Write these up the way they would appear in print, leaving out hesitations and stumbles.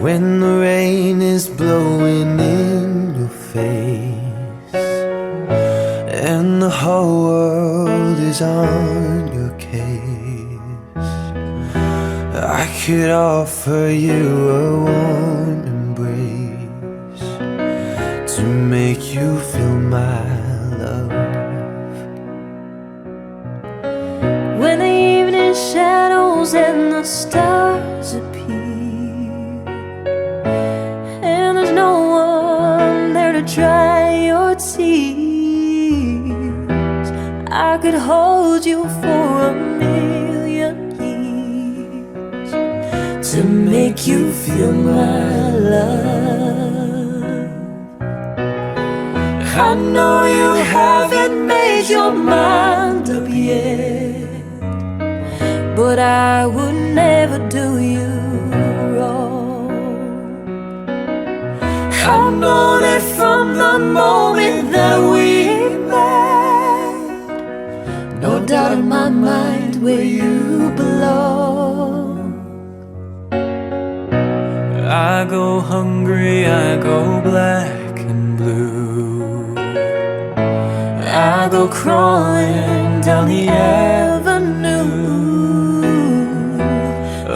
When the rain is blowing in your face and the whole world is on your case, I could offer you a warm embrace to make you feel my love. When the evening shadows and the stars appear, and there's no one there to dry your tears, I could hold you for a million years to make you feel my love. I know you haven't made your mind up yet, but I would never do you wrong. I know that from the moment that we met, no doubt in my mind where you belong. I go hungry, I go black and blue, I go crawling down the avenue.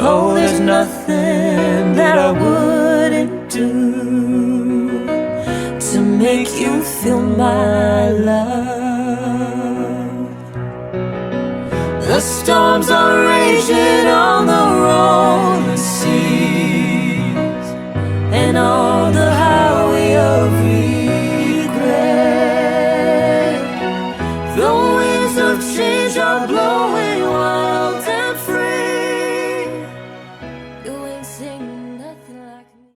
Oh, there's nothing that I wouldn't do to make you feel my love. The storms are raging on the rolling seas, and all